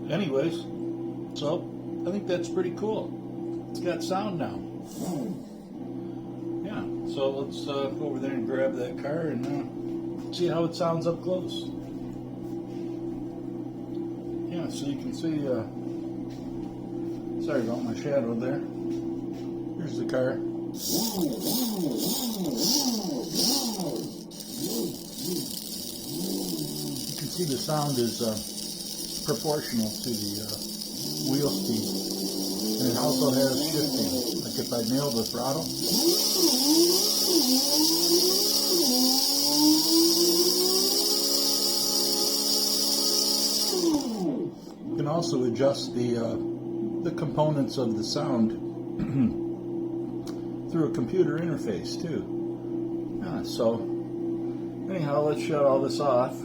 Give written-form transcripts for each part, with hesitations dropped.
Anyways, so I think that's pretty cool. It's got sound now. Yeah, so let's go over there and grab that car and see how it sounds up close. Yeah, so you can see, sorry about my shadow there. Here's the car. You can see the sound is proportional to the wheel speed. And it also has shifting. Like if I nail the throttle, you can also adjust the components of the sound through a computer interface too. Yeah, so anyhow, let's shut all this off.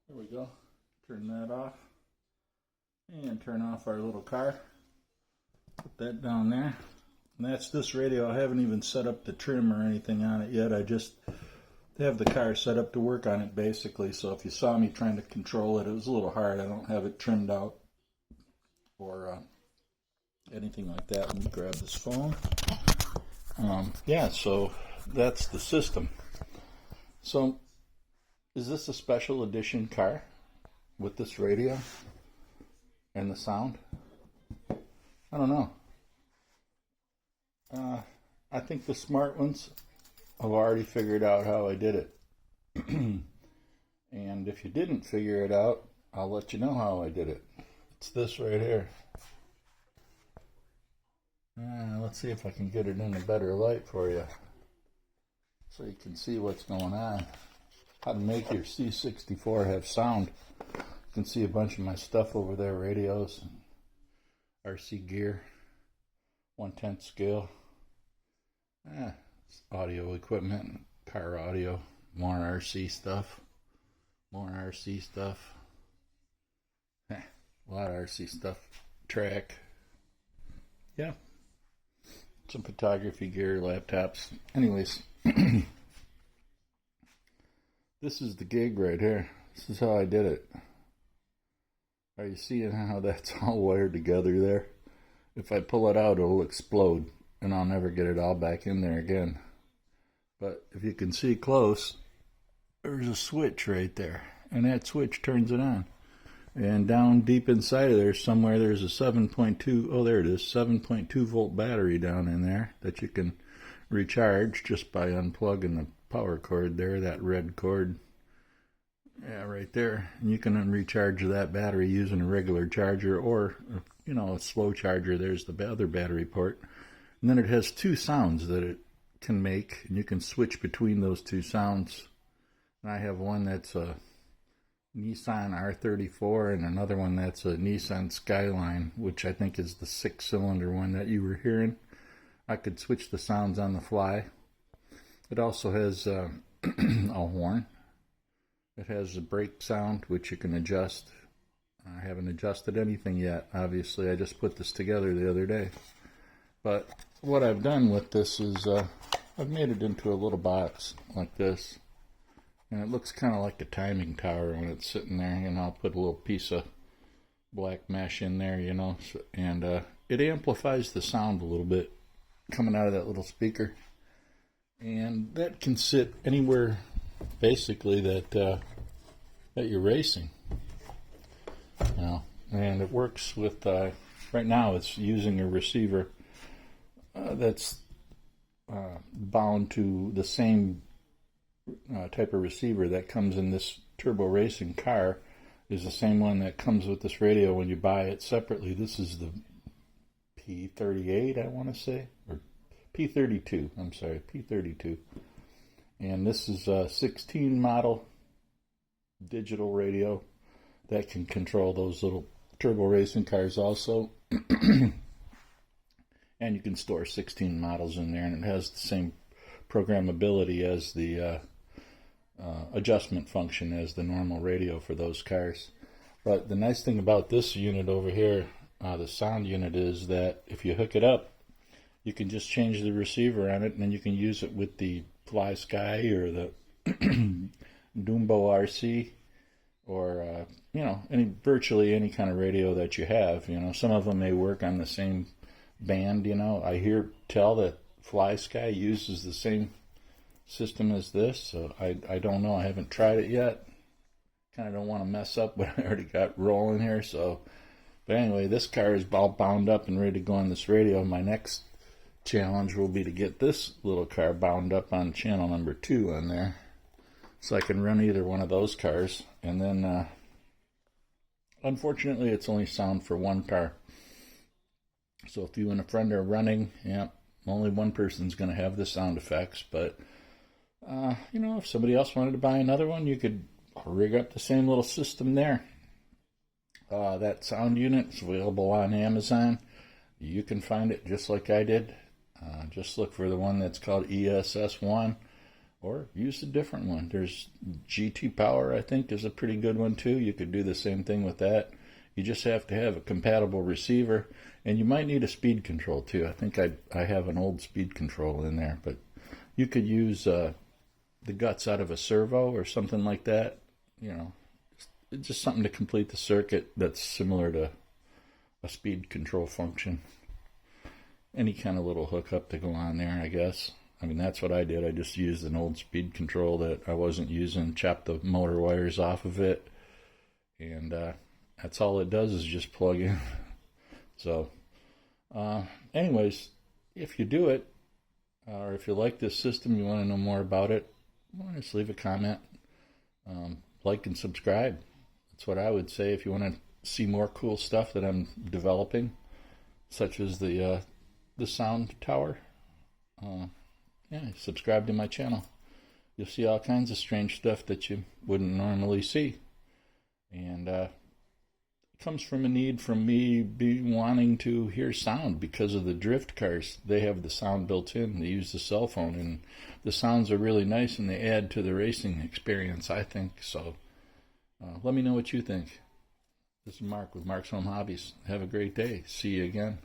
There we go. Turn that off and turn off our little car. Put that down there. And that's this radio. I haven't even set up the trim or anything on it yet. I just have the car set up to work on it basically. So if you saw me trying to control it, it was a little hard. I don't have it trimmed out or anything like that. Let me grab this phone. Yeah, so that's the system. So is this a special edition car with this radio and the sound? I don't know. I think the smart ones have already figured out how I did it. And if you didn't figure it out, I'll let you know how I did it. It's this right here. Let's see if I can get it in a better light for you so you can see what's going on. How to make your C64 have sound. You can see a bunch of my stuff over there, radios, RC gear, 1/10 scale. Audio equipment, car audio, more RC stuff, a lot of RC stuff, track, yeah, some photography gear, laptops. Anyways, this is the gig right here. This is how I did it. Are you seeing how that's all wired together there? If I pull it out, it'll explode and I'll never get it all back in there again. But if you can see close, there's a switch right there, and that switch turns it on. And down deep inside of there somewhere, there's a 7.2, oh there it is, 7.2 volt battery down in there that you can recharge just by unplugging the power cord there, that red cord. Yeah, right there. And you can recharge that battery using a regular charger or, you know, a slow charger. There's the other battery port. And then it has two sounds that it can make, and you can switch between those two sounds. And I have one that's a Nissan R34 and another one that's a Nissan Skyline, which I think is the 6-cylinder one that you were hearing. I could switch the sounds on the fly. It also has a horn. It has a brake sound, which you can adjust. I haven't adjusted anything yet, obviously. I just put this together the other day. But what I've done with this is I've made it into a little box like this. And it looks kind of like a timing tower when it's sitting there. And I'll put a little piece of black mesh in there, you know. And it amplifies the sound a little bit coming out of that little speaker. And that can sit anywhere, basically, that you're racing. You know, and it works with, right now it's using a receiver that's bound to the same type of receiver that comes in this turbo racing car. Is the same one that comes with this radio when you buy it separately. This is the P38, I want to say, or P32, I'm sorry, P32. And this is a 16 model digital radio that can control those little turbo racing cars also. And you can store 16 models in there, and it has the same programmability as the adjustment function as the normal radio for those cars. But the nice thing about this unit over here the sound unit is that if you hook it up, you can just change the receiver on it, and then you can use it with the Fly Sky or the Dumbo RC, or virtually any kind of radio that you have. Some of them may work on the same band. I tell that Fly Sky uses the same system as this, so I don't know. I haven't tried it yet. Kind of don't want to mess up what I already got rolling here. But anyway, this car is all bound up and ready to go on this radio. My next challenge will be to get this little car bound up on channel number 2 on there, so I can run either one of those cars. And then, unfortunately, it's only sound for one car. So if you and a friend are running, only one person's going to have the sound effects. But, if somebody else wanted to buy another one, you could rig up the same little system there. That sound unit is available on Amazon. You can find it just like I did. Just look for the one that's called ESS1, or use a different one. There's GT Power, I think, is a pretty good one too. You could do the same thing with that. You just have to have a compatible receiver, and you might need a speed control too. I think I have an old speed control in there, but you could use the guts out of a servo or something like that. Just something to complete the circuit that's similar to a speed control function. Any kind of little hookup to go on there, I guess. That's what I did. I just used an old speed control that I wasn't using, chopped the motor wires off of it, and that's all it does is just plug in. So, anyways, if you do it, or if you like this system, you want to know more about it, just leave a comment, like and subscribe. That's what I would say if you want to see more cool stuff that I'm developing, such as the sound tower. Subscribe to my channel. You'll see all kinds of strange stuff that you wouldn't normally see. And it comes from a need from me wanting to hear sound because of the drift cars. They have the sound built in. They use the cell phone, and the sounds are really nice, and they add to the racing experience, I think. So let me know what you think. This is Mark with Mark's Home Hobbies. Have a great day. See you again.